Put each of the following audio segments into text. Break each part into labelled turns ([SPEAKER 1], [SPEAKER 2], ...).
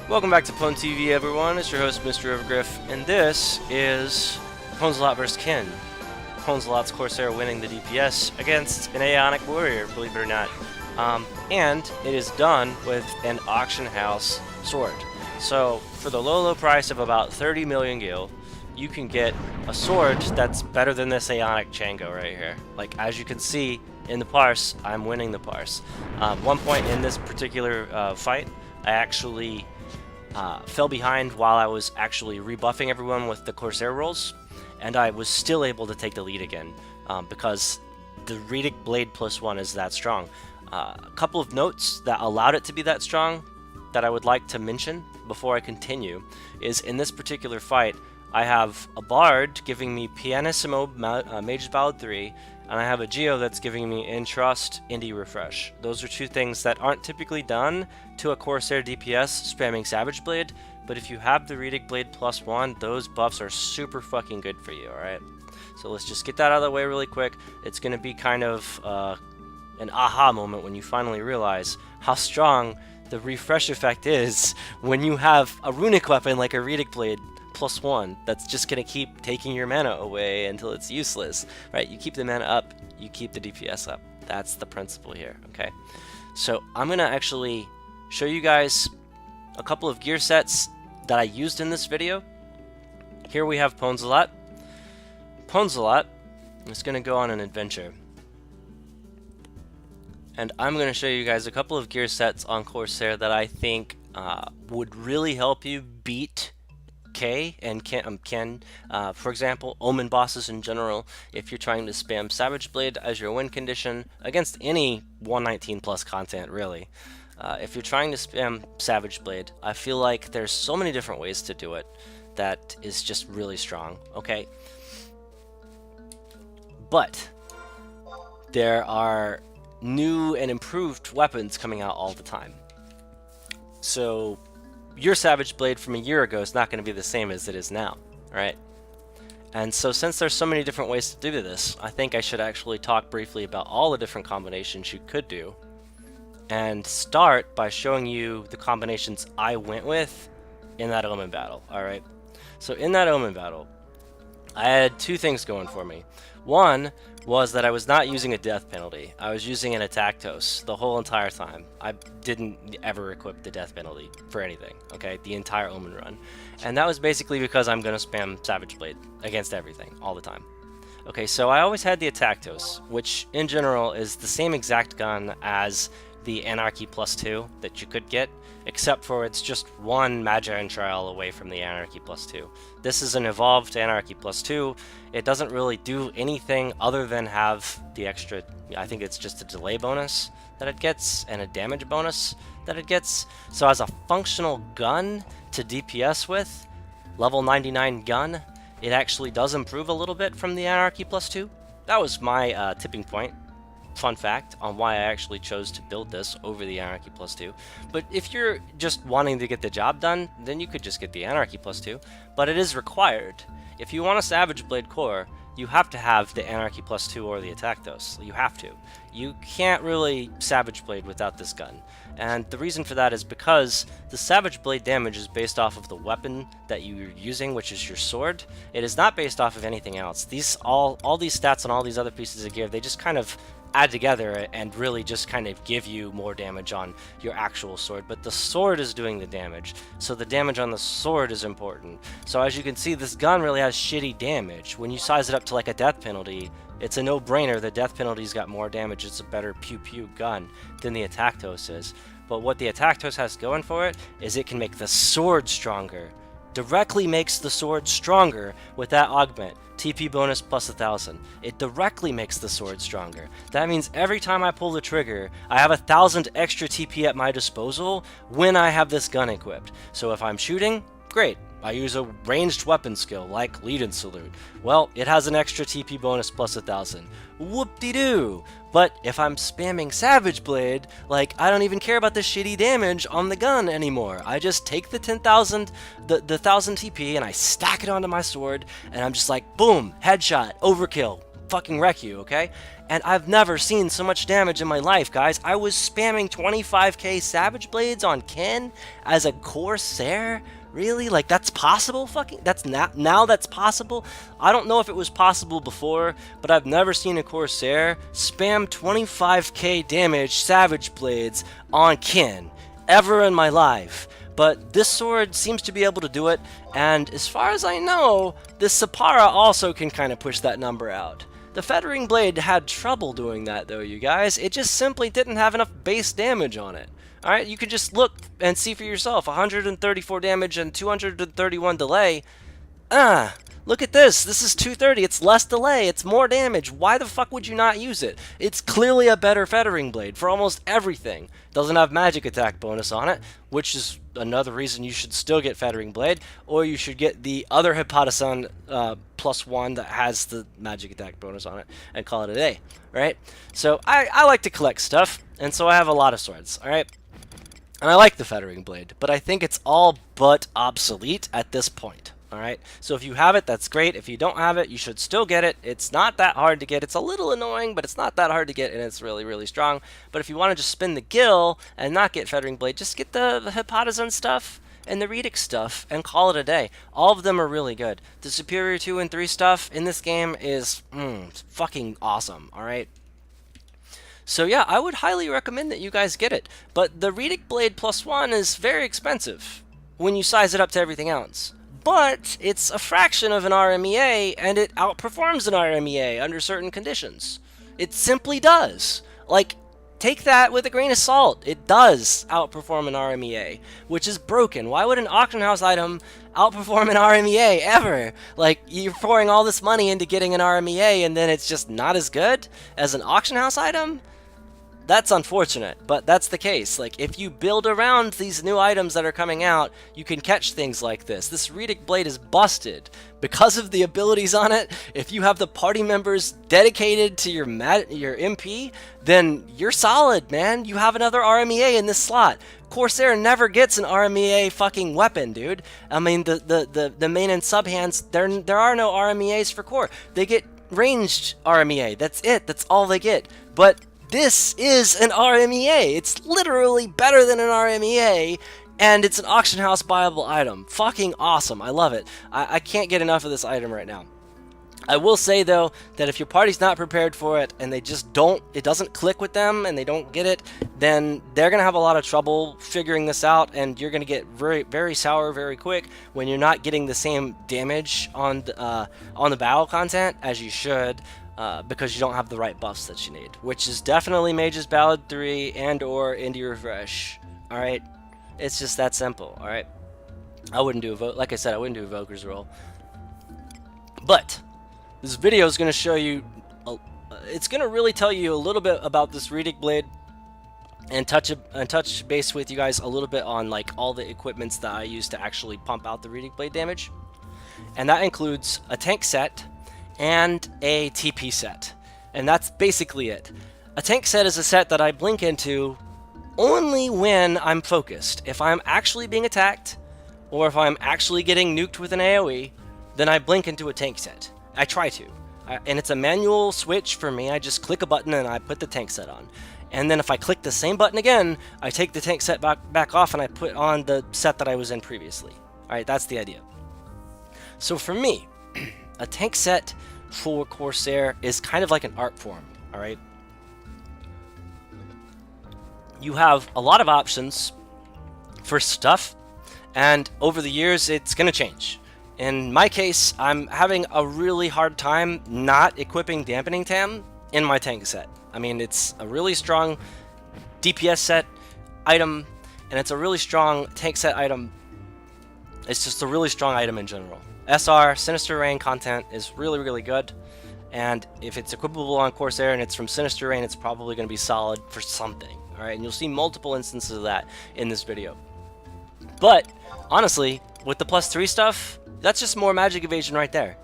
[SPEAKER 1] Welcome back to Pwn TV, everyone. It's your host, Mr. Overgriff, and this is Pwnsalot vs. Kin. Pwnsalot's Corsair winning the DPS against an Aeonic warrior, believe it or not. And it is done with an auction house sword. So, for the low price of about 30 million gil, you can get a sword that's better than this Aeonic Chango right here. Like, as you can see in the parse, I'm winning the parse. One point in this particular fight, I actually fell behind while I was actually rebuffing everyone with the Corsair rolls, and I was still able to take the lead again because the Raetic blade +1 is that strong. A couple of notes that allowed it to be that strong that I would like to mention before I continue is in this particular fight, I have a Bard giving me Pianissimo Mage's Ballad 3, and I have a Geo that's giving me Entrust, Indie Refresh. Those are two things that aren't typically done to a Corsair DPS spamming Savage Blade, but if you have the Raetic Blade +1, those buffs are super fucking good for you, alright? So let's just get that out of the way really quick. It's going to be kind of an aha moment when you finally realize how strong the refresh effect is when you have a runic weapon like a Raetic Blade +1 that's just going to keep taking your mana away until it's useless, right? You keep the mana up, you keep the DPS up. That's the principle here, okay? So I'm going to actually show you guys a couple of gear sets that I used in this video. Here we have Pwnsalot. Pwnsalot is going to go on an adventure. And I'm going to show you guys a couple of gear sets on Corsair that I think would really help you beat K and Ken. For example, Omen bosses in general, if you're trying to spam Savage Blade as your win condition against any 119 plus content, really. If you're trying to spam Savage Blade, I feel like there's so many different ways to do it that is just really strong, okay? But there are new and improved weapons coming out all the time. So your Savage Blade from a year ago is not going to be the same as it is now, right? And so since there's so many different ways to do this, I think I should actually talk briefly about all the different combinations you could do and start by showing you the combinations I went with in that Omen battle, alright? So in that Omen battle, I had two things going for me. One was that I was not using a death penalty. I was using an attack toast the whole entire time. I didn't ever equip the death penalty for anything, okay? The entire Omen run. And that was basically because I'm going to spam Savage Blade against everything all the time. Okay, so I always had the attack toast, which in general is the same exact gun as the Anarchy +2 that you could get, except for it's just one Magi trial away from the Anarchy +2. This is an evolved Anarchy +2. It doesn't really do anything other than have the extra, I think it's just a delay bonus that it gets and a damage bonus that it gets. So as a functional gun to DPS with, level 99 gun, it actually does improve a little bit from the Anarchy +2. That was my tipping point. Fun fact on why I actually chose to build this over the Anarchy +2. But if you're just wanting to get the job done, then you could just get the Anarchy +2. But it is required. If you want a Savage Blade core, you have to have the Anarchy +2 or the Attack Dose. You have to. You can't really Savage Blade without this gun. And the reason for that is because the Savage Blade damage is based off of the weapon that you're using, which is your sword. It is not based off of anything else. All these stats and all these other pieces of gear, they just kind of add together and really just kind of give you more damage on your actual sword, but the sword is doing the damage, so the damage on the sword is important. So as you can see, this gun really has shitty damage. When you size it up to like a death penalty, it's a no-brainer. The death penalty's got more damage. It's a better pew-pew gun than the attack toast is. But what the attack toast has going for it is it can make the sword stronger. Directly makes the sword stronger with that augment. TP bonus +1000. It directly makes the sword stronger. That means every time I pull the trigger, I have 1000 extra TP at my disposal when I have this gun equipped. So if I'm shooting, great. I use a ranged weapon skill like Lead and Salute. Well, it has an extra TP bonus +1000. Whoop-de-doo! But if I'm spamming Savage Blade, like, I don't even care about the shitty damage on the gun anymore. I just take the 10,000, the 1000 TP, and I stack it onto my sword, and I'm just like, boom, headshot, overkill, fucking wreck you, okay? and I've never seen so much damage in my life, guys. I was spamming 25k Savage Blades on Ken as a Corsair. Really? Like, that's possible? Fucking, that's not, now that's possible? I don't know if it was possible before, but I've never seen a Corsair spam 25k damage Savage Blades on Ken ever in my life. But this sword seems to be able to do it, and as far as I know, this Sapara also can kind of push that number out. The Fettering Blade had trouble doing that though, you guys. It just simply didn't have enough base damage on it. Alright, you can just look and see for yourself. 134 damage and 231 delay. Look at this. This is 230. It's less delay. It's more damage. Why the fuck would you not use it? It's clearly a better Fettering Blade for almost everything. Doesn't have magic attack bonus on it, which is another reason you should still get Fettering Blade, or you should get the other Hippolyson +1 that has the magic attack bonus on it and call it a day, right? So I like to collect stuff, and so I have a lot of swords, alright? And I like the Fettering Blade, but I think it's all but obsolete at this point. Alright, so if you have it, that's great. If you don't have it, you should still get it. It's not that hard to get. It's a little annoying, but it's not that hard to get, and it's really, really strong. But if you want to just spin the Gil and not get Fettering Blade, just get the Hippolyson stuff and the Raetic stuff and call it a day. All of them are really good. The Superior 2 and 3 stuff in this game is fucking awesome, alright? So yeah, I would highly recommend that you guys get it. But the Raetic Blade +1 is very expensive when you size it up to everything else. But it's a fraction of an RMEA, and it outperforms an RMEA under certain conditions. It simply does. Like, take that with a grain of salt. It does outperform an RMEA, which is broken. Why would an auction house item outperform an RMEA ever? Like, you're pouring all this money into getting an RMEA, and then it's just not as good as an auction house item? That's unfortunate, but that's the case. Like, if you build around these new items that are coming out, you can catch things like this. This Raetic Blade is busted because of the abilities on it. If you have the party members dedicated to your MP, then you're solid, man. You have another RMEA in this slot. Corsair never gets an RMEA fucking weapon, dude. I mean, the main and sub hands, there are no RMEAs for core. They get ranged RMEA. That's it. That's all they get. But this is an RMEA. It's literally better than an RMEA, and it's an auction house buyable item. Fucking awesome. I love it. I can't get enough of this item right now. I will say, though, that if your party's not prepared for it, and they just don't, it doesn't click with them, and they don't get it, then they're going to have a lot of trouble figuring this out, and you're going to get very, very sour very quick when you're not getting the same damage on the battle content as you should. Because you don't have the right buffs that you need, which is definitely Mage's Ballad 3 and or Indie Refresh. Alright? It's just that simple, alright? I wouldn't do a like I said, I wouldn't do a Evoker's roll. But this video is going to show you, it's going to really tell you a little bit about this Raetic Blade and touch base with you guys a little bit on like all the equipments that I use to actually pump out the Raetic Blade damage. And that includes a tank set and a TP set, and that's basically it. A tank set is a set that I blink into only when I'm focused. If I'm actually being attacked, or if I'm actually getting nuked with an AoE, then I blink into a tank set. I try to. And it's a manual switch for me. I just click a button and I put the tank set on. And then if I click the same button again, I take the tank set back off and I put on the set that I was in previously. Alright, that's the idea. So for me, a tank set for Corsair is kind of like an art form, alright? You have a lot of options for stuff, and over the years it's going to change. In my case, I'm having a really hard time not equipping Dampening Tam in my tank set. I mean, it's a really strong DPS set item, and it's a really strong tank set item. It's just a really strong item in general. SR, Sinister Rain content is really, really good, and if it's equipable on Corsair and it's from Sinister Rain, it's probably going to be solid for something, alright? And you'll see multiple instances of that in this video. But, honestly, with the +3 stuff, that's just more magic evasion right there.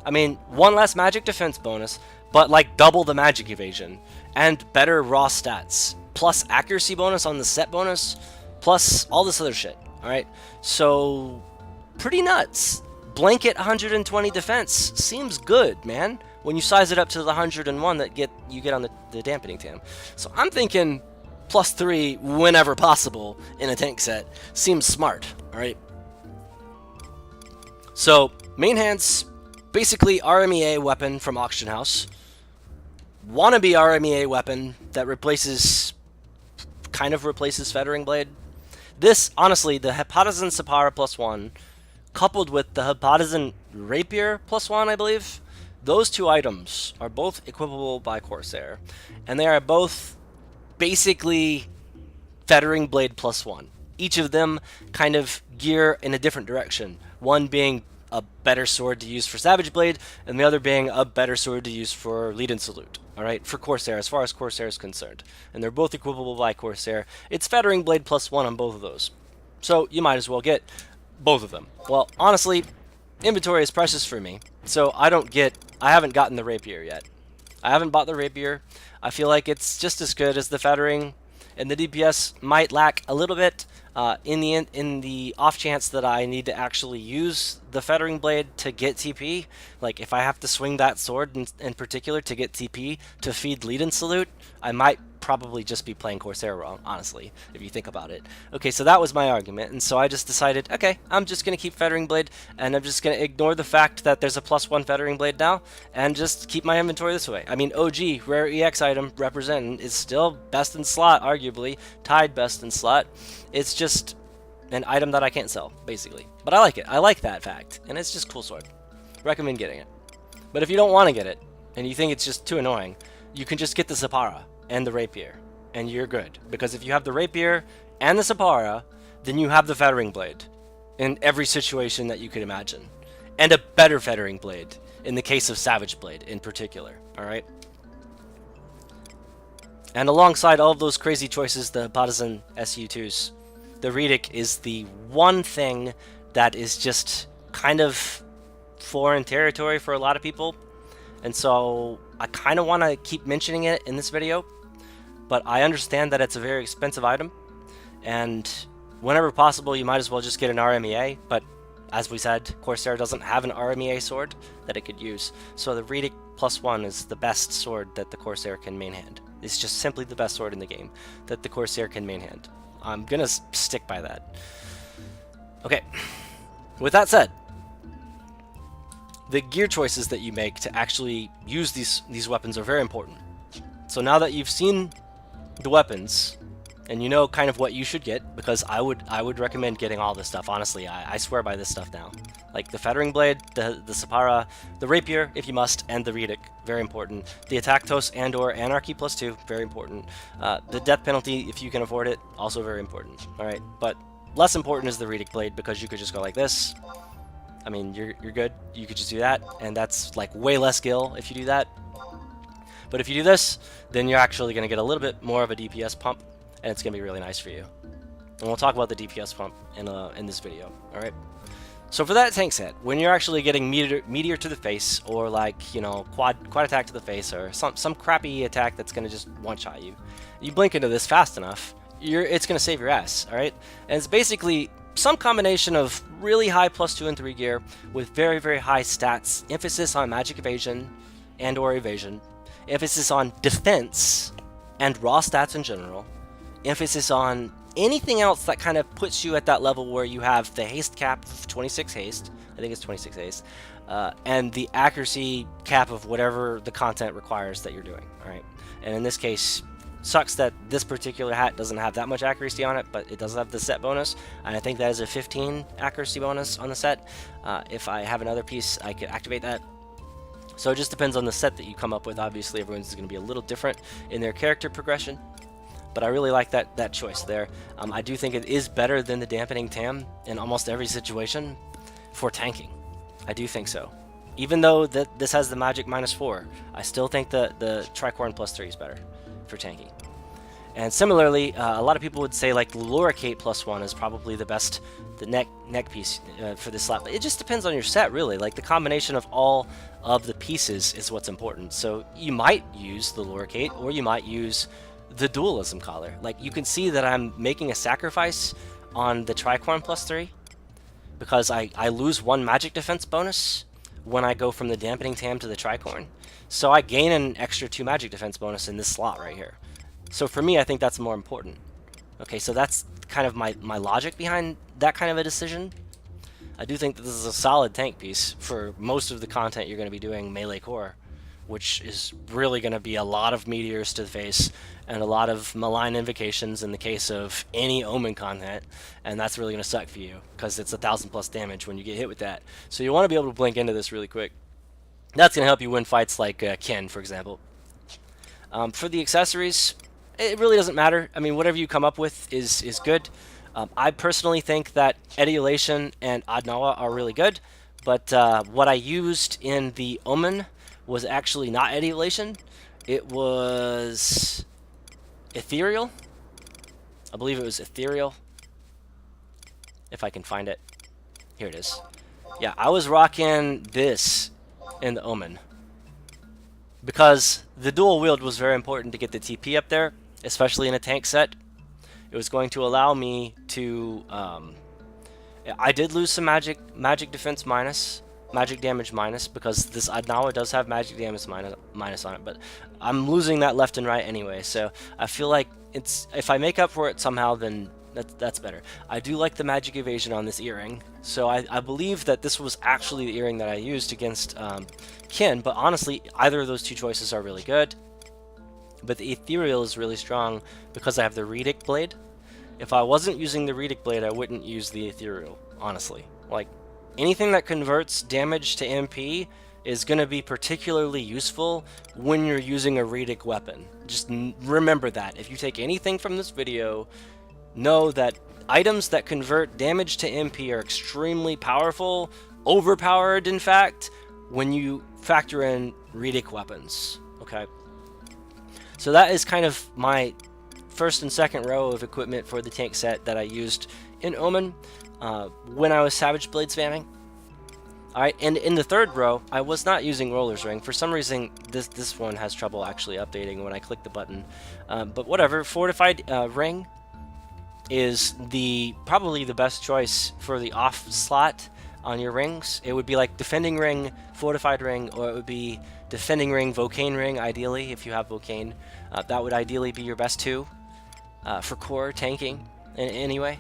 [SPEAKER 1] I mean, one less magic defense bonus, but like double the magic evasion, and better raw stats, plus accuracy bonus on the set bonus, plus all this other shit, alright? So, pretty nuts. Blanket 120 defense seems good, man. when you size it up to the 101 that you get on the dampening tam. So I'm thinking +3 whenever possible in a tank set seems smart, alright? So, main hands, basically RMEA weapon from Auction House. Wannabe RMEA weapon that kind of replaces Fettering Blade. This, honestly, the Hepatizen Sapara +1, coupled with the Hepatizen Rapier +1, I believe, those two items are both equipable by Corsair. And they are both basically Fettering Blade +1. Each of them kind of gear in a different direction. One being a better sword to use for Savage Blade, and the other being a better sword to use for Lead and Salute. Alright, for Corsair, as far as Corsair is concerned. And they're both equipable by Corsair. It's Fettering Blade +1 on both of those. So you might as well get both of them. Well, honestly, inventory is precious for me. So I haven't gotten the Rapier yet. I haven't bought the Rapier. I feel like it's just as good as the Fettering, and the DPS might lack a little bit in the off chance that I need to actually use the Fettering Blade to get TP. Like, if I have to swing that sword in particular to get TP to feed Lead and Salute, I might probably just be playing Corsair wrong, honestly, if you think about it. Okay, so that was my argument, and so I just decided, okay, I'm just going to keep Fettering Blade, and I'm just going to ignore the fact that there's a +1 Fettering Blade now, and just keep my inventory this way. I mean, OG, Rare EX item, representing, is still best in slot, arguably, tied best in slot. It's just an item that I can't sell, basically. But I like it. I like that fact, and it's just cool sword. Recommend getting it. But if you don't want to get it, and you think it's just too annoying, you can just get the Sapara and the Rapier, and you're good. Because if you have the Rapier and the Sapara, then you have the Fettering Blade in every situation that you could imagine. And a better Fettering Blade, in the case of Savage Blade in particular, alright? And alongside all of those crazy choices, the Hepatizen SU2s, the Raetic is the one thing that is just kind of foreign territory for a lot of people. And so I kind of want to keep mentioning it in this video, but I understand that it's a very expensive item, and whenever possible you might as well just get an RMEA, but as we said, Corsair doesn't have an RMEA sword that it could use, so the Raetic +1 is the best sword that the Corsair can main hand. It's just simply the best sword in the game that the Corsair can main hand. I'm gonna stick by that. Okay, with that said, the gear choices that you make to actually use these weapons are very important. So now that you've seen the weapons, and you know kind of what you should get, because I would recommend getting all this stuff, honestly. I swear by this stuff now. Like the Fettering Blade, the Sapara, the Rapier, if you must, and the Raetic, very important. The Attacktos and or Anarchy +2, very important. The Death Penalty, if you can afford it, also very important. Alright, but less important is the Raetic Blade, because you could just go like this. I mean, you're good. You could just do that, and that's like way less skill if you do that. But if you do this, then you're actually going to get a little bit more of a DPS pump, and it's going to be really nice for you. And we'll talk about the DPS pump in this video, alright? So for that tank set, when you're actually getting meteor to the face, or like, you know, quad attack to the face, or some crappy attack that's going to just one-shot you, you blink into this fast enough, it's going to save your ass, alright? And it's basically some combination of really high +2 and 3 gear with very, very high stats, emphasis on magic evasion and or evasion, emphasis on defense and raw stats in general, emphasis on anything else that kind of puts you at that level where you have the haste cap of 26 haste, I think it's 26 haste, and the accuracy cap of whatever the content requires that you're doing, alright? And in this case, sucks that this particular hat doesn't have that much accuracy on it, but it does have the set bonus, and I think that is a 15 accuracy bonus on the set. If I have another piece, I could activate that. So it just depends on the set that you come up with. Obviously, everyone's going to be a little different in their character progression, but I really like that choice there. I do think it is better than the dampening tam in almost every situation for tanking. I do think so. Even though this has the magic -4, I still think the Tricorn +3 is better for tanking. And similarly, a lot of people would say like the Loricate +1 is probably the best, the neck piece for this slot. But it just depends on your set, really. Like the combination of all of the pieces is what's important. So you might use the Loricate, or you might use the Dualism collar. Like you can see that I'm making a sacrifice on the Tricorn +3 because I lose one magic defense bonus when I go from the Dampening Tam to the Tricorn. So I gain an extra 2 magic defense bonus in this slot right here. So for me, I think that's more important. Okay, so that's kind of my logic behind that kind of a decision. I do think that this is a solid tank piece for most of the content you're going to be doing melee core, which is really going to be a lot of meteors to the face and a lot of malign invocations in the case of any omen content, and that's really going to suck for you because it's 1,000+ damage when you get hit with that. So you want to be able to blink into this really quick. That's going to help you win fights like Ken, for example. For the accessories, it really doesn't matter. I mean, whatever you come up with is good. I personally think that Etiolation and Adnawa are really good, but what I used in the Omen was actually not Etiolation. It was Ethereal. I believe it was Ethereal. If I can find it. Here it is. Yeah, I was rocking this in the Omen, because the dual wield was very important to get the TP up there, especially in a tank set. It was going to allow me to... I did lose some magic defense minus, magic damage minus, because this Adnawa does have magic damage minus on it, but I'm losing that left and right anyway, so I feel like it's, if I make up for it somehow, then that's better. I do like the magic evasion on this earring, so I believe that this was actually the earring that I used against Kin, but honestly, either of those two choices are really good. But the Ethereal is really strong because I have the Raetic blade. If I wasn't using the Raetic blade, I wouldn't use the Ethereal, honestly. Like, anything that converts damage to MP is going to be particularly useful when you're using a Raetic weapon. Just remember that. If you take anything from this video, know that items that convert damage to MP are extremely powerful, overpowered in fact, when you factor in Raetic weapons, okay? So that is kind of my first and second row of equipment for the tank set that I used in Omen when I was Savage Blade spamming. Alright, and in the third row, I was not using Roller's Ring. For some reason, this one has trouble actually updating when I click the button. But whatever, Fortified Ring is probably the best choice for the off slot on your rings. It would be like Defending Ring, Fortified Ring, or it would be Defending Ring, Vocane Ring, ideally, if you have Vocane. That would ideally be your best two for core tanking anyway.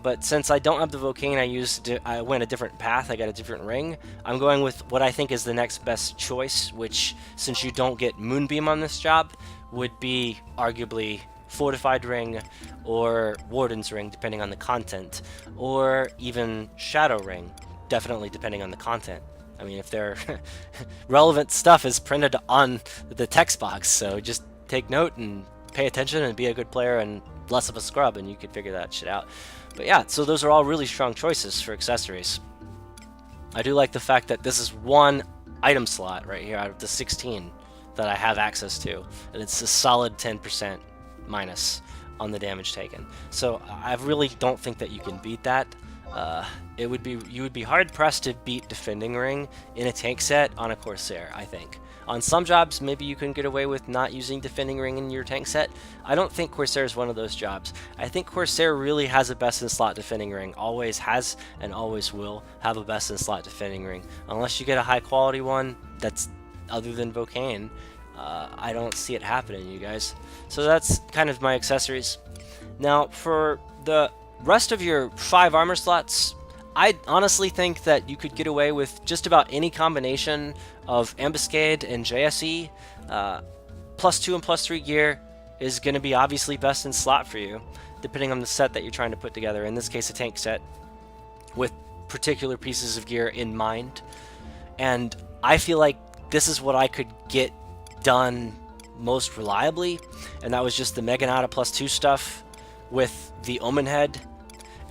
[SPEAKER 1] But since I don't have the Vocane, I went a different path. I got a different ring. I'm going with what I think is the next best choice, which, since you don't get Moonbeam on this job, would be arguably Fortified Ring or Warden's Ring, depending on the content, or even Shadow Ring, definitely depending on the content. I mean, if they're relevant stuff is printed on the text box, so just take note and pay attention and be a good player and less of a scrub, and you could figure that shit out. But yeah, so those are all really strong choices for accessories. I do like the fact that this is one item slot right here out of the 16 that I have access to, and it's a solid 10% minus on the damage taken. So I really don't think that you can beat that. You would be hard pressed to beat Defending Ring in a tank set on a Corsair, I think. On some jobs, maybe you can get away with not using Defending Ring in your tank set. I don't think Corsair is one of those jobs. I think Corsair really has a best in slot Defending Ring, always has and always will have a best in slot Defending Ring. Unless you get a high quality one that's other than Vocane, I don't see it happening, you guys. So that's kind of my accessories. Now, for the rest of your 5 armor slots, I honestly think that you could get away with just about any combination of Ambuscade and JSE. +2 and +3 gear is going to be obviously best in slot for you, depending on the set that you're trying to put together. In this case, a tank set with particular pieces of gear in mind. And I feel like this is what I could get done most reliably, and that was just the Meganata +2 stuff with the Omen Head.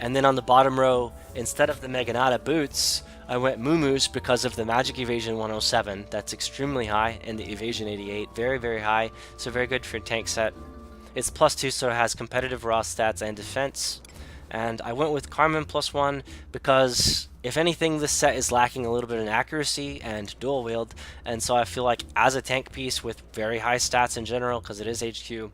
[SPEAKER 1] And then on the bottom row, instead of the Meganata boots, I went Muumuus because of the Magic Evasion 107. That's extremely high, and the Evasion 88, very, very high, so very good for a tank set. It's +2, so it has competitive raw stats and defense. And I went with Carmen +1 because, if anything, this set is lacking a little bit in accuracy and dual wield, and so I feel like as a tank piece with very high stats in general, because it is HQ,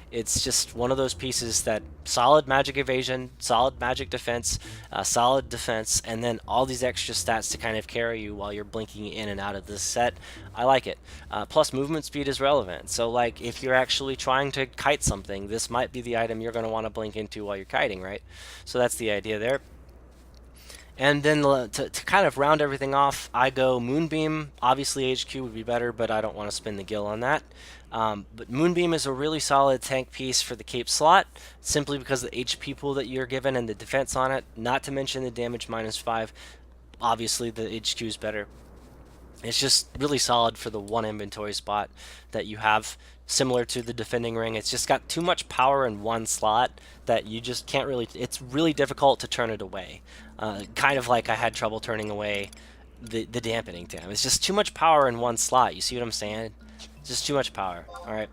[SPEAKER 1] It's just one of those pieces that solid magic evasion, solid magic defense, solid defense, and then all these extra stats to kind of carry you while you're blinking in and out of this set. I like it. Plus movement speed is relevant. So like if you're actually trying to kite something, this might be the item you're going to want to blink into while you're kiting, right? So that's the idea there. And then to kind of round everything off, I go Moonbeam. Obviously HQ would be better, but I don't want to spin the gil on that. But Moonbeam is a really solid tank piece for the Cape slot, simply because of the HP pool that you're given and the defense on it, not to mention the damage -5. Obviously the HQ is better. It's just really solid for the one inventory spot that you have, similar to the defending ring. It's just got too much power in one slot that you just can't really, it's really difficult to turn it away. Kind of like I had trouble turning away the dampening tam. It's just too much power in one slot. You see what I'm saying? It's just too much power. Alright.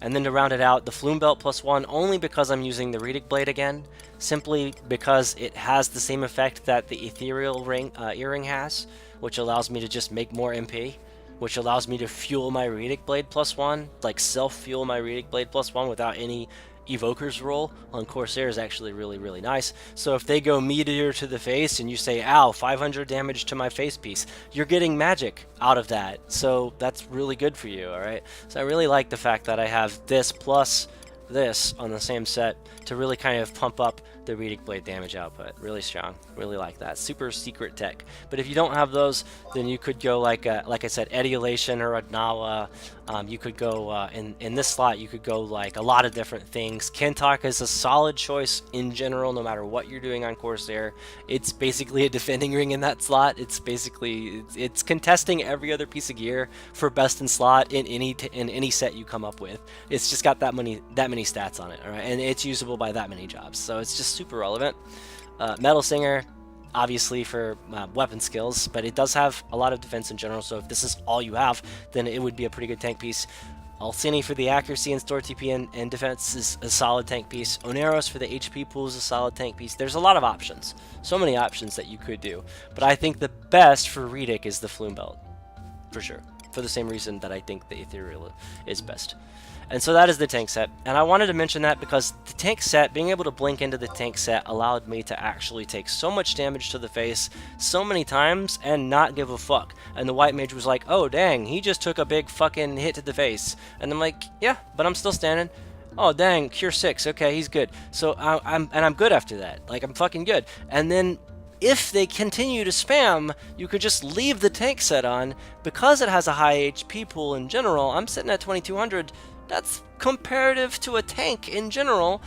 [SPEAKER 1] And then to round it out, the Flume Belt +1, only because I'm using the Raetic Blade again, simply because it has the same effect that the Ethereal ring earring has, which allows me to just make more MP, which allows me to fuel my Raetic Blade +1, like self-fuel my Raetic Blade +1 without any Evoker's roll on Corsair is actually really, really nice. So if they go Meteor to the face and you say, ow, 500 damage to my face piece, you're getting magic out of that. So that's really good for you, alright? So I really like the fact that I have this plus this on the same set to really kind of pump up the Raetic Blade damage output. Really strong. Really like that. Super secret tech. But if you don't have those, then you could go like I said, Ediolation or a Nawa. You could go in this slot. You could go like a lot of different things. Kentok is a solid choice in general, no matter what you're doing on Corsair. It's basically a defending ring in that slot. It's basically it's contesting every other piece of gear for best in slot in any set you come up with. It's just got that many stats on it, all right, and it's usable by that many jobs. So it's just super relevant. Metal Singer, obviously for weapon skills, but it does have a lot of defense in general, so if this is all you have, then it would be a pretty good tank piece. Alcini for the accuracy and store TP and defense is a solid tank piece. Oneros for the HP pool is a solid tank piece. There's a lot of options. So many options that you could do. But I think the best for Raetic is the Flume Belt. For sure. For the same reason that I think the Ethereal is best. And so that is the tank set, and I wanted to mention that because the tank set, being able to blink into the tank set allowed me to actually take so much damage to the face so many times and not give a fuck. And the white mage was like, oh dang, he just took a big fucking hit to the face. And I'm like, yeah, but I'm still standing. Oh dang, cure 6, okay, he's good. So I'm good after that. Like, I'm fucking good. And then if they continue to spam, you could just leave the tank set on. Because it has a high HP pool in general, I'm sitting at 2200. That's comparative to a tank in general.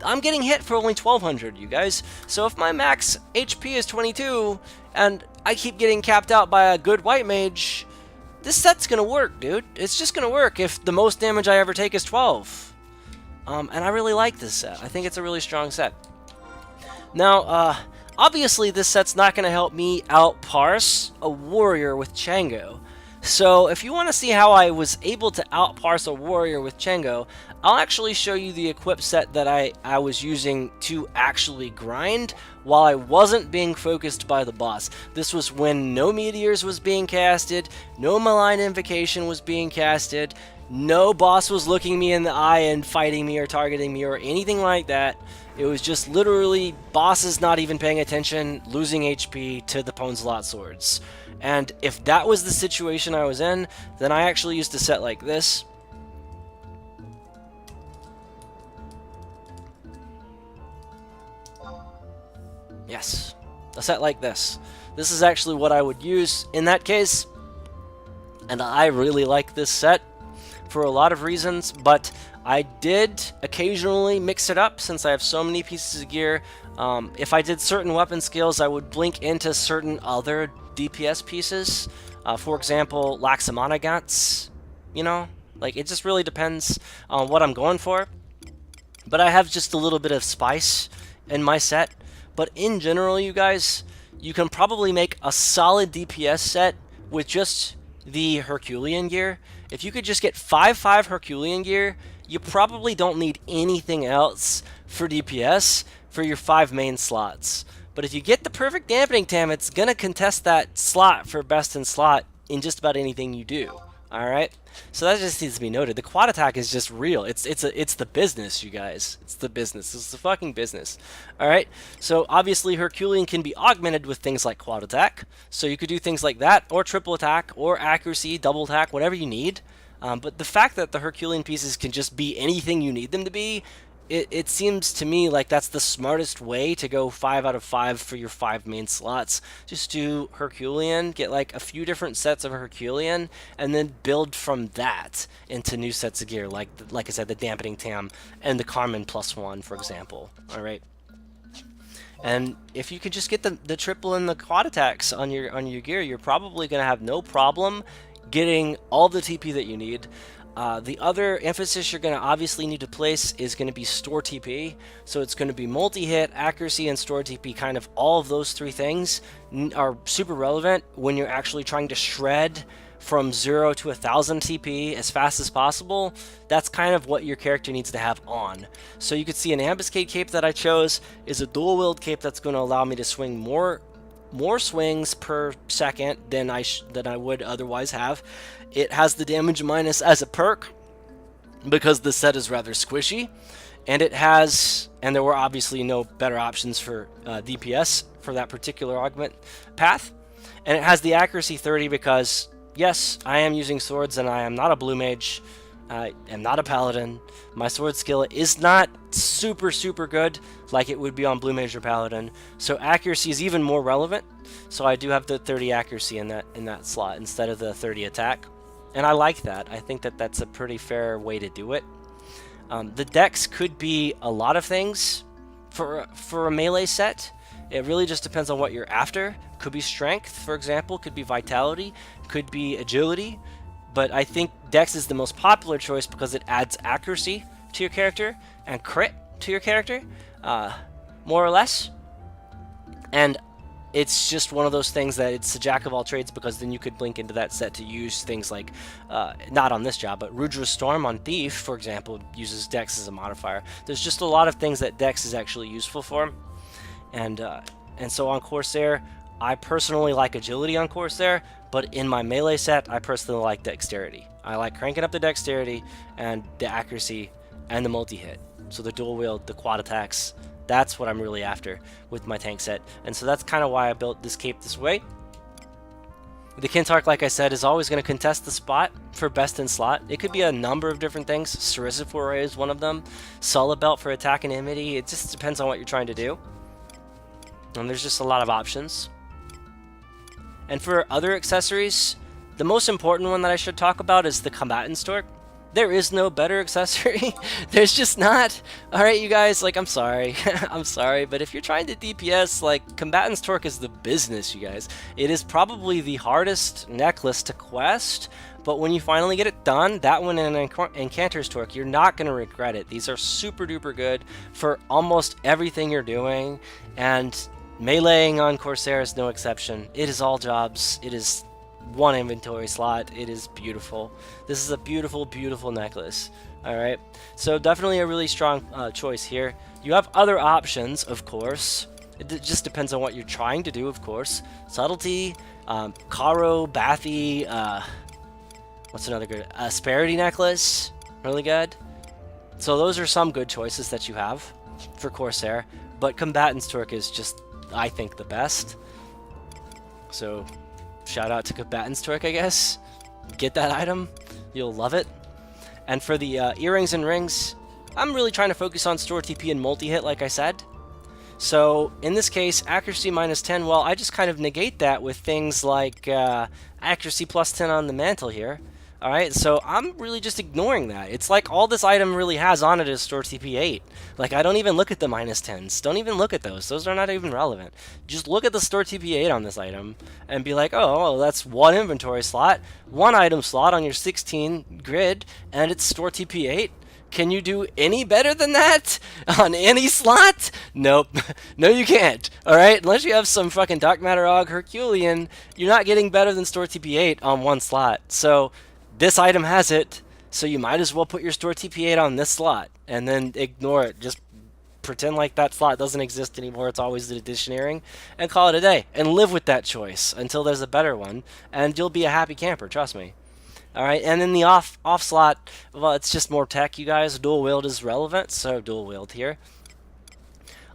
[SPEAKER 1] I'm getting hit for only 1200, you guys. So if my max HP is 22 and I keep getting capped out by a good white mage, this set's gonna work, dude. It's just gonna work if the most damage I ever take is 12. And I really like this set. I think it's a really strong set. Now, obviously this set's not gonna help me outparse a warrior with Chango. So if you want to see how I was able to outparse a warrior with Chango, I'll actually show you the equip set that I was using to actually grind while I wasn't being focused by the boss. This was when no meteors was being casted, no malign invocation was being casted, no boss was looking me in the eye and fighting me or targeting me or anything like that. It was just literally bosses not even paying attention, losing HP to the Pwnsalot swords. And if that was the situation I was in, then I actually used a set like this. Yes, a set like this. This is actually what I would use in that case. And I really like this set for a lot of reasons, but I did occasionally mix it up since I have so many pieces of gear. If I did certain weapon skills, I would blink into certain other DPS pieces. For example, Laxamana Gants, you know? Like, it just really depends on what I'm going for. But I have just a little bit of spice in my set. But in general, you guys, you can probably make a solid DPS set with just the Herculean gear. If you could just get 5/5 Herculean gear, you probably don't need anything else for DPS for your 5 main slots. But if you get the perfect dampening tam, it's going to contest that slot for best in slot in just about anything you do. All right, so that just needs to be noted. The quad attack is just real. It's the business, you guys. It's the business. It's the fucking business. All right. So obviously Herculean can be augmented with things like quad attack. So you could do things like that, or triple attack, or accuracy, double attack, whatever you need. But the fact that the Herculean pieces can just be anything you need them to be, it seems to me like that's the smartest way to go 5 out of 5 for your 5 main slots. Just do Herculean, get like a few different sets of Herculean, and then build from that into new sets of gear, like I said, the Dampening Tam and the Carmen +1, for example. All right. And if you could just get the triple and the quad attacks on your gear, you're probably going to have no problem getting all the TP that you need. The other emphasis you're going to obviously need to place is going to be store TP. So it's going to be multi-hit, accuracy, and store TP. Kind of all of those three things are super relevant when you're actually trying to shred from 0 to 1,000 TP as fast as possible. That's kind of what your character needs to have on. So you could see an Ambuscade Cape that I chose is a dual-wield cape that's going to allow me to swing more swings per second than I would otherwise have. It has the damage minus as a perk because the set is rather squishy, and there were obviously no better options for DPS for that particular augment path. And it has the accuracy 30 because yes, I am using swords and I am not a blue mage. I am not a paladin. My sword skill is not super good like it would be on blue mage or paladin. So accuracy is even more relevant. So I do have the 30 accuracy in that slot instead of the 30 attack. And I like that. I think that that's a pretty fair way to do it. The dex could be a lot of things for a melee set. It really just depends on what you're after. Could be strength, for example. Could be vitality. Could be agility. But I think dex is the most popular choice because it adds accuracy to your character and crit to your character, more or less. And it's just one of those things that it's a jack of all trades, because then you could blink into that set to use things like, not on this job, but Rudra's Storm on Thief, for example, uses Dex as a modifier. There's just a lot of things that Dex is actually useful for. And so on Corsair, I personally like agility on Corsair, but in my melee set, I personally like dexterity. I like cranking up the dexterity and the accuracy and the multi-hit. So the dual wield, the quad attacks, that's what I'm really after with my tank set. And so that's kind of why I built this cape this way. The Kintarch, like I said, is always going to contest the spot for best in slot. It could be a number of different things. Cerisiphore is one of them. Solid Belt for attack and enmity. It just depends on what you're trying to do. And there's just a lot of options. And for other accessories, the most important one that I should talk about is the Combatant's Torque. There is no better accessory. There's just not. Alright, you guys, like, I'm sorry. I'm sorry, but if you're trying to DPS, like, Combatant's Torque is the business, you guys. It is probably the hardest necklace to quest, but when you finally get it done, that one and Incanter's Torque, you're not going to regret it. These are super duper good for almost everything you're doing, and meleeing on Corsair is no exception. It is all jobs. It is one inventory slot. It is beautiful. This is a beautiful necklace. All right, so definitely a really strong choice here. You have other options, of course. It just depends on what you're trying to do, of course. Subtlety, Caro, Bathy, what's another good? Asperity necklace, really good. So those are some good choices that you have for Corsair, but Combatant's Torque is just, I think, the best. So shout out to Combatant's Torque, I guess. Get that item. You'll love it. And for the earrings and rings, I'm really trying to focus on store TP and multi-hit, like I said. So in this case, accuracy -10, well, I just kind of negate that with things like accuracy +10 on the mantle here. Alright, so I'm really just ignoring that. It's like all this item really has on it is store TP 8. Like, I don't even look at the -10s. Don't even look at those. Those are not even relevant. Just look at the store TP 8 on this item and be like, oh, well, that's one inventory slot, one item slot on your 16 grid, and it's store TP 8. Can you do any better than that on any slot? Nope. No, you can't. Alright? Unless you have some fucking Dark Matter Aug Herculean, you're not getting better than store TP 8 on one slot. So this item has it, so you might as well put your store TP8 on this slot, and then ignore it. Just pretend like that slot doesn't exist anymore, it's always the Editioneering, and call it a day. And live with that choice until there's a better one, and you'll be a happy camper, trust me. All right, and then the off slot, well, it's just more tech, you guys. Dual wield is relevant, so dual wield here.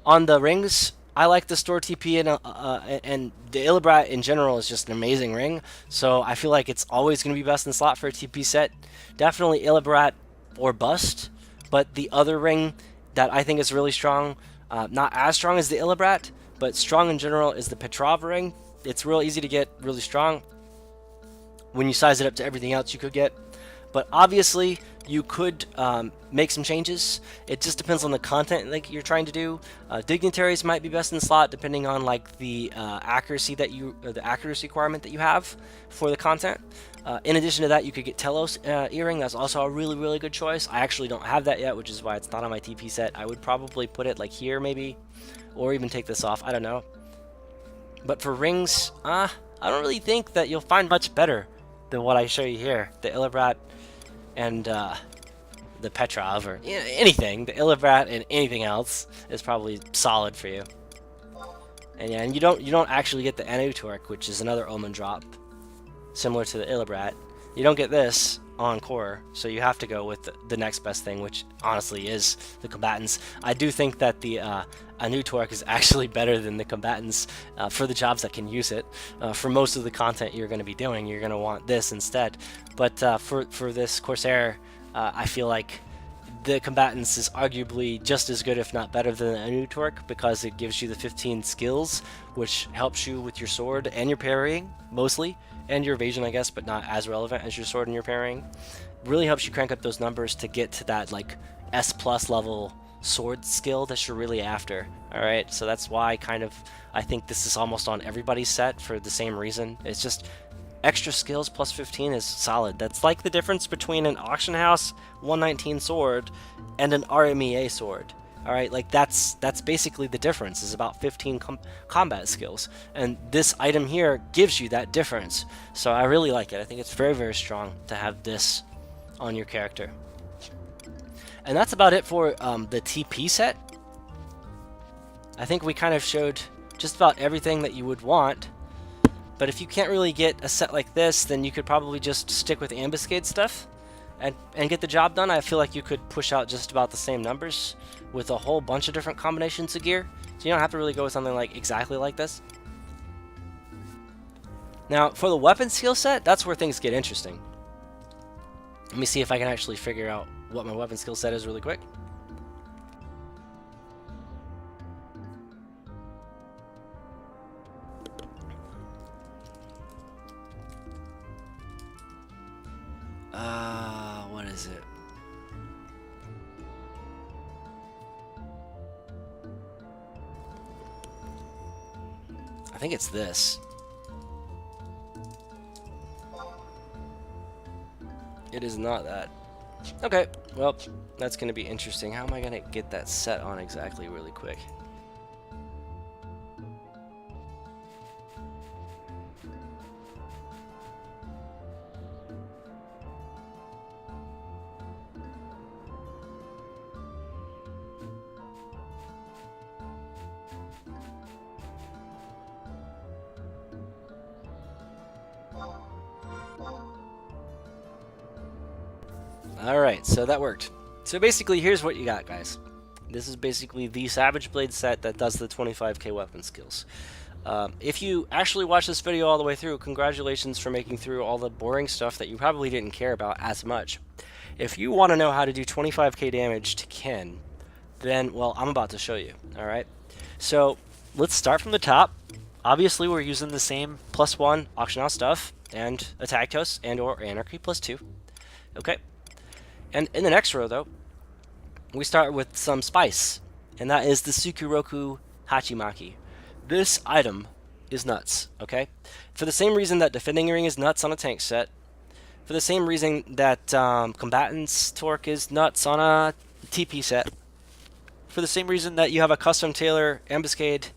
[SPEAKER 1] On the rings, I like the store TP, and the Illibrat in general is just an amazing ring. So I feel like it's always going to be best in slot for a TP set. Definitely Illibrat or bust, but the other ring that I think is really strong, not as strong as the Illibrat, but strong in general, is the Petrov ring. It's real easy to get really strong when you size it up to everything else you could get. But obviously, you could make some changes. It just depends on the content like you're trying to do. Dignitaries might be best in slot depending on like the accuracy requirement that you have for the content. In addition to that, you could get Telos earring. That's also a really, really good choice. I actually don't have that yet, which is why it's not on my TP set. I would probably put it like here maybe, or even take this off. I don't know. But for rings, I don't really think that you'll find much better than what I show you here. The Illibrat and the Petrov, or anything. The Illibrat and anything else is probably solid for you. And yeah, and you don't actually get the Anu Torque, which is another Omen drop, similar to the Illibrat. You don't get this on core, so you have to go with the next best thing, which honestly is the Combatants. I do think that the Anu Torque is actually better than the Combatants for the jobs that can use it. For most of the content you're going to be doing, you're going to want this instead. But for this Corsair, I feel like the Combatants is arguably just as good, if not better, than the Anu Torque, because it gives you the 15 skills, which helps you with your sword and your parrying, mostly, and your evasion, I guess, but not as relevant as your sword and your parrying. Really helps you crank up those numbers to get to that like S+ level sword skill that you're really after. Alright, so that's why I think this is almost on everybody's set for the same reason. It's just extra skills plus 15 is solid. That's like the difference between an auction house 119 sword and an RMEA sword. Alright, like that's basically the difference, is about 15 combat skills. And this item here gives you that difference. So I really like it. I think it's very, very strong to have this on your character. And that's about it for the TP set. I think we kind of showed just about everything that you would want. But if you can't really get a set like this, then you could probably just stick with Ambuscade stuff and get the job done. I feel like you could push out just about the same numbers with a whole bunch of different combinations of gear. So you don't have to really go with something like exactly like this. Now, for the weapon skill set, that's where things get interesting. Let me see if I can actually figure out what my weapon skill set is really quick. What is it? I think it's this. It is not that. Okay, well, that's going to be interesting. How am I going to get that set on exactly really quick? Alright, so that worked. So basically, here's what you got, guys. This is basically the Savage Blade set that does the 25k weapon skills. If you actually watch this video all the way through, congratulations for making through all the boring stuff that you probably didn't care about as much. If you want to know how to do 25k damage to Ken, then, well, I'm about to show you, alright? So, let's start from the top. Obviously, we're using the same +1 auction house stuff, and attack toast, and or anarchy +2. Okay. And in the next row, though, we start with some spice, and that is the Sukuroku Hachimaki. This item is nuts, okay? For the same reason that Defending Ring is nuts on a tank set, for the same reason that Combatant's Torque is nuts on a TP set, for the same reason that you have a custom tailor Ambuscade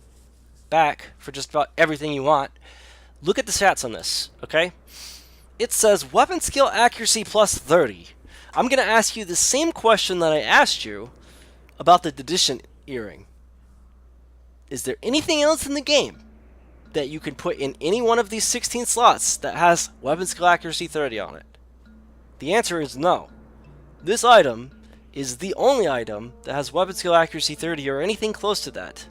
[SPEAKER 1] back for just about everything you want. Look at the stats on this, okay? It says weapon skill accuracy +30. I'm going to ask you the same question that I asked you about the Dedition earring. Is there anything else in the game that you can put in any one of these 16 slots that has weapon skill accuracy 30 on it? The answer is no. This item is the only item that has weapon skill accuracy 30 or anything close to that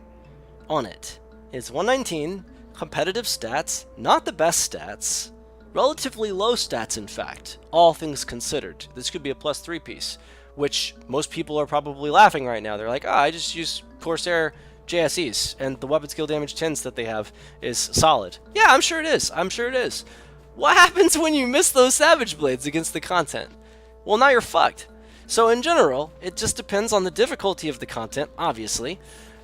[SPEAKER 1] on it. It's 119, competitive stats, not the best stats, relatively low stats in fact, all things considered. This could be a +3 piece, which most people are probably laughing right now. They're like, I just use Corsair JSEs, and the weapon skill damage 10s that they have is solid. Yeah, I'm sure it is. I'm sure it is. What happens when you miss those Savage Blades against the content? Well, now you're fucked. So in general, it just depends on the difficulty of the content, obviously,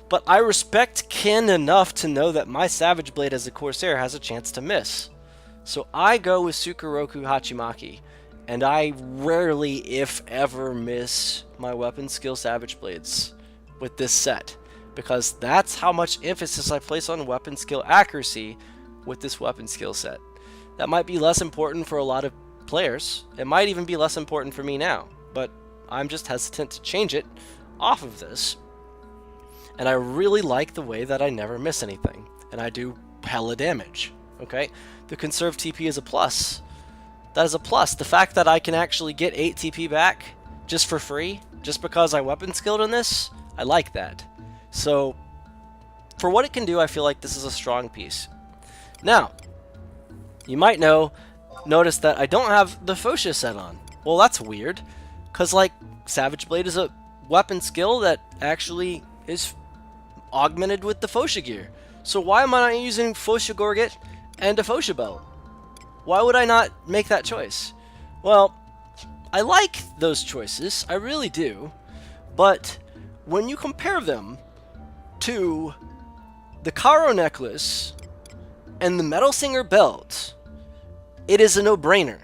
[SPEAKER 1] but I respect Kin enough to know that my Savage Blade as a Corsair has a chance to miss. So I go with Sukeroku Hachimaki, and I rarely, if ever, miss my weapon skill Savage Blades with this set, because that's how much emphasis I place on weapon skill accuracy with this weapon skill set. That might be less important for a lot of players. It might even be less important for me now, but I'm just hesitant to change it off of this. And I really like the way that I never miss anything, and I do hella damage, okay? The conserve TP is a plus. That is a plus. The fact that I can actually get 8 TP back just for free, just because I weapon skilled in this, I like that. So, for what it can do, I feel like this is a strong piece. Now, you might notice that I don't have the Fosha set on. Well, that's weird, because like Savage Blade is a weapon skill that actually is augmented with the Fosha gear. So why am I not using Fosha Gorget and a Fosha belt? Why would I not make that choice? Well, I like those choices, I really do, but when you compare them to the Karo necklace and the Metal Singer belt, it is a no-brainer.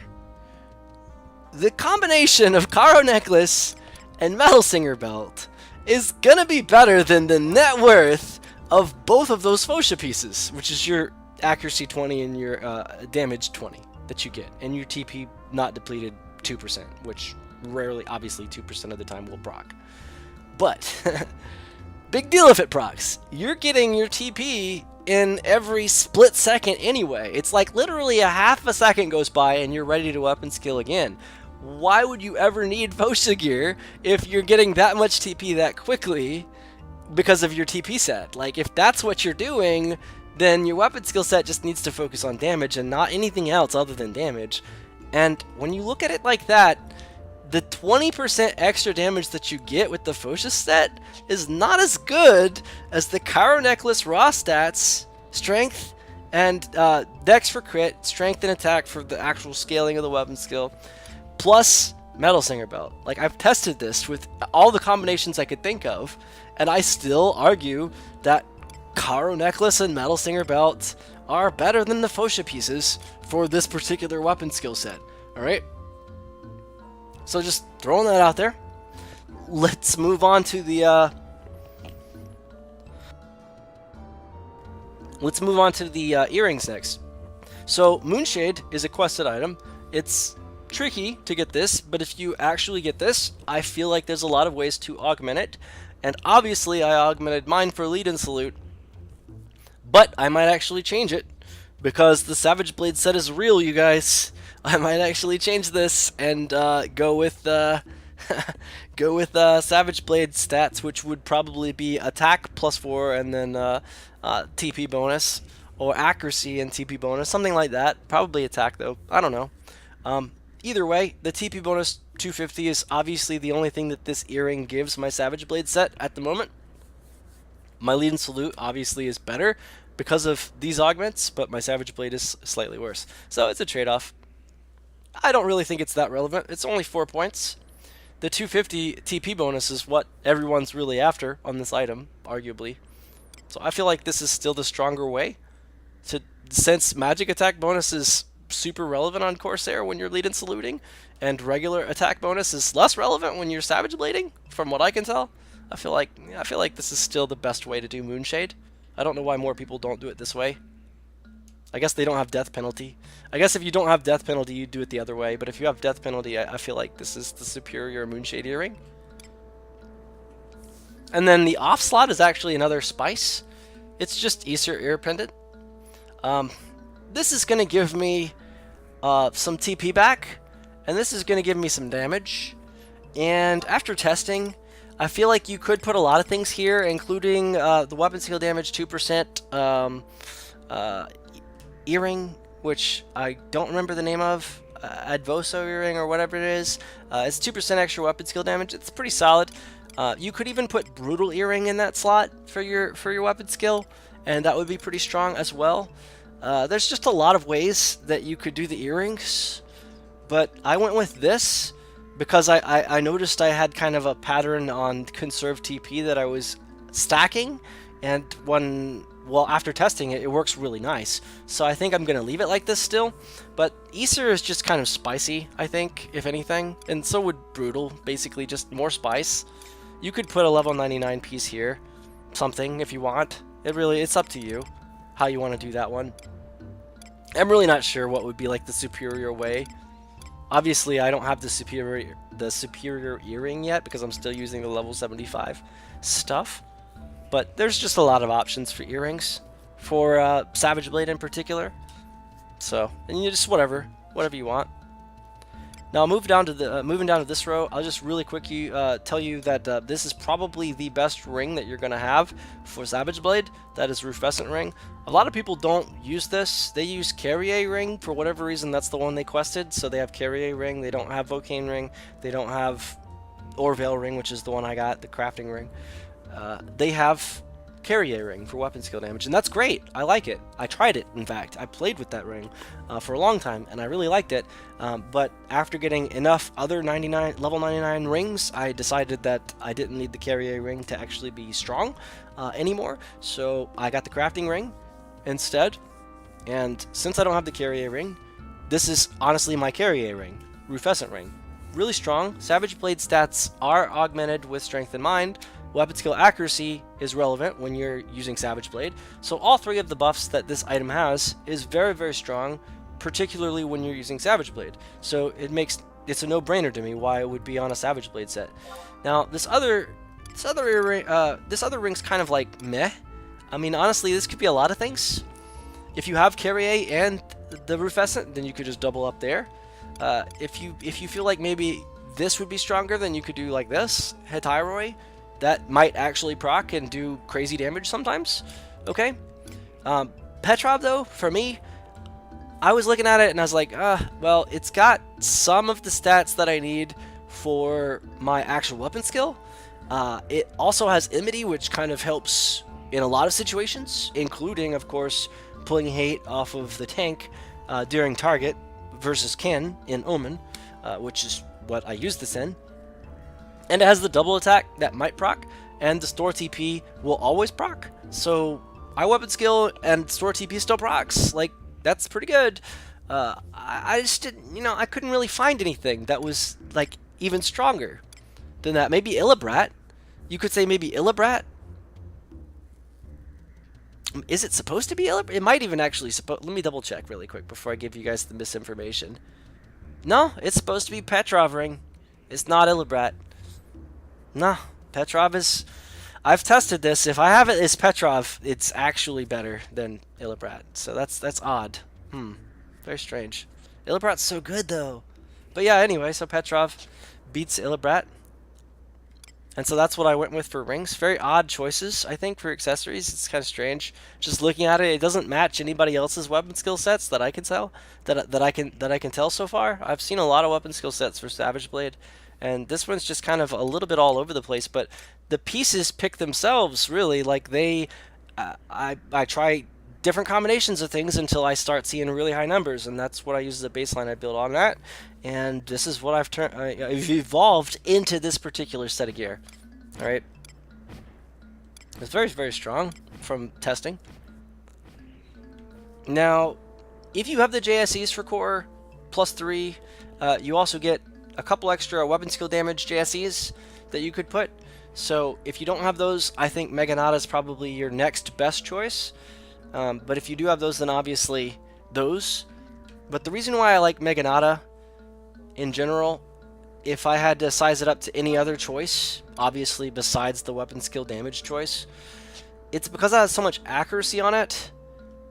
[SPEAKER 1] The combination of Karo necklace and Metal Singer belt is gonna be better than the net worth of both of those Fosha pieces, which is your accuracy 20 and your damage 20 that you get, and your TP not depleted 2%, which rarely, obviously 2% of the time will proc. But, big deal if it procs. You're getting your TP in every split second anyway. It's like literally a half a second goes by and you're ready to weapon skill again. Why would you ever need Fosha gear if you're getting that much TP that quickly because of your TP set? Like, if that's what you're doing, then your weapon skill set just needs to focus on damage and not anything else other than damage. And when you look at it like that, the 20% extra damage that you get with the Fosha set is not as good as the Karo necklace raw stats, strength, and dex for crit, strength and attack for the actual scaling of the weapon skill, plus Metal Singer belt. Like, I've tested this with all the combinations I could think of, and I still argue that Karo necklace and Metal Singer belt are better than the Fosha pieces for this particular weapon skill set. Alright? So just throwing that out there. Let's move on to the earrings next. So Moonshade is a quested item. It's tricky to get this, but if you actually get this, I feel like there's a lot of ways to augment it. And obviously I augmented mine for Lead and Salute, but I might actually change it because the Savage Blade set is real, you guys. I might actually change this and go with Savage Blade stats, which would probably be attack +4 and then TP bonus, or accuracy and TP bonus, something like that. Probably attack though. I don't know. Either way, the TP bonus 250 is obviously the only thing that this earring gives my Savage Blade set at the moment. My Lead and Salute obviously is better because of these augments, but my Savage Blade is slightly worse. So it's a trade-off. I don't really think it's that relevant. It's only 4 points. The 250 TP bonus is what everyone's really after on this item, arguably. So I feel like this is still the stronger way. Since magic attack bonus is super relevant on Corsair when you're Lead and Saluting, and regular attack bonus is less relevant when you're Savage Blading, from what I can tell, I feel like this is still the best way to do Moonshade. I don't know why more people don't do it this way. I guess they don't have death penalty. I guess if you don't have death penalty, you do it the other way, but if you have death penalty, I feel like this is the superior Moonshade earring. And then the off slot is actually another spice. It's just Aesir ear pendant. This is going to give me some TP back, and this is going to give me some damage. And after testing, I feel like you could put a lot of things here, including the weapon skill damage 2%, earring, which I don't remember the name of, Advoso earring or whatever it is. It's 2% extra weapon skill damage. It's pretty solid. You could even put brutal earring in that slot for your weapon skill, and that would be pretty strong as well. There's just a lot of ways that you could do the earrings, but I went with this because I noticed I had kind of a pattern on conserve TP that I was stacking, and after testing it, it works really nice. So I think I'm going to leave it like this still, but Aesir is just kind of spicy, I think, if anything, and so would Brutal, basically just more spice. You could put a level 99 piece here, something, if you want. It's up to you how you want to do that one. I'm really not sure what would be like the superior way. Obviously, I don't have the superior earring yet because I'm still using the level 75 stuff. But there's just a lot of options for earrings, for Savage Blade in particular. So, and you just whatever you want. Now, moving down to this row, I'll just really quickly tell you that this is probably the best ring that you're gonna have for Savage Blade. That is Rufescent ring. A lot of people don't use this. They use Carrier ring for whatever reason. That's the one they quested. So they have Carrier ring. They don't have Vocane ring. They don't have Orvale ring, which is the one I got, the crafting ring. They have Carrier ring for weapon skill damage, and that's great. I like it. I tried it, in fact. I played with that ring for a long time, and I really liked it. But after getting enough other level 99 rings, I decided that I didn't need the Carrier ring to actually be strong anymore. So I got the crafting ring instead. And since I don't have the Carrier ring, this is honestly my Carrier ring, Rufescent ring. Really strong. Savage Blade stats are augmented with Strength in Mind. Weapon skill accuracy is relevant when you're using Savage Blade. So all three of the buffs that this item has is very, very strong, particularly when you're using Savage Blade. So it's a no-brainer to me why it would be on a Savage Blade set. Now this other ring's kind of like meh. I mean, honestly, this could be a lot of things. If you have Carrier and the Rufescent, then you could just double up there. If you feel like maybe this would be stronger, then you could do like this, Hetyroi. That might actually proc and do crazy damage sometimes. Okay. Petrov, though, for me, I was looking at it and I was like, well, it's got some of the stats that I need for my actual weapon skill. It also has Enmity, which kind of helps in a lot of situations, including, of course, pulling hate off of the tank during target versus Ken in Omen, which is what I use this in. And it has the double attack that might proc, and the store TP will always proc. So my weapon skill and store TP still procs. Like, that's pretty good. I just didn't, I couldn't really find anything that was like even stronger than that. Maybe Illibrat. You could say maybe Illibrat. Is it supposed to be Illibrat? It might even actually let me double check really quick before I give you guys the misinformation. No, it's supposed to be Petrov ring. It's not Illibrat. No, Petrov is... I've tested this. If I have it as Petrov, it's actually better than Illibrat. So that's odd. Very strange. Illibrat's so good, though. But yeah, anyway, so Petrov beats Illibrat. And so that's what I went with for rings. Very odd choices, I think, for accessories. It's kind of strange. Just looking at it, it doesn't match anybody else's weapon skill sets that I can tell. That I can tell so far. I've seen a lot of weapon skill sets for Savage Blade. And this one's just kind of a little bit all over the place, but the pieces pick themselves, really. Like, I try different combinations of things until I start seeing really high numbers, and that's what I use as a baseline. I build on that, and this is what I've evolved into this particular set of gear. All right, it's very, very strong from testing. Now, if you have the JSEs for core +3, you also get a couple extra weapon skill damage JSEs that you could put. So if you don't have those, I think Meganata is probably your next best choice. But if you do have those, then obviously those. But the reason why I like Meganata in general, if I had to size it up to any other choice, obviously besides the weapon skill damage choice, it's because it has so much accuracy on it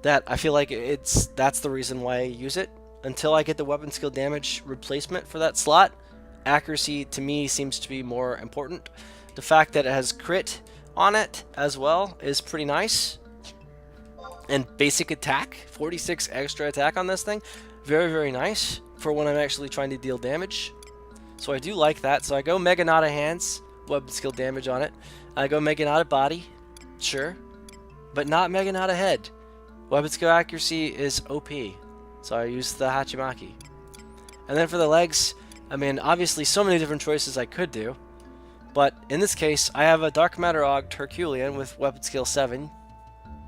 [SPEAKER 1] that I feel like that's the reason why I use it. until I get the weapon skill damage replacement for that slot, accuracy to me seems to be more important. The fact that it has crit on it as well is pretty nice. And basic attack, 46 extra attack on this thing, very, very nice for when I'm actually trying to deal damage. So I do like that. So I go Mega Nada hands, weapon skill damage on it. I go Mega Nada body, sure, but not Mega Nada head. Weapon skill accuracy is OP, so I use the Hachimaki. And then for the legs, I mean, obviously so many different choices I could do, but in this case, I have a Dark Matter Auged Herculean with weapon skill 7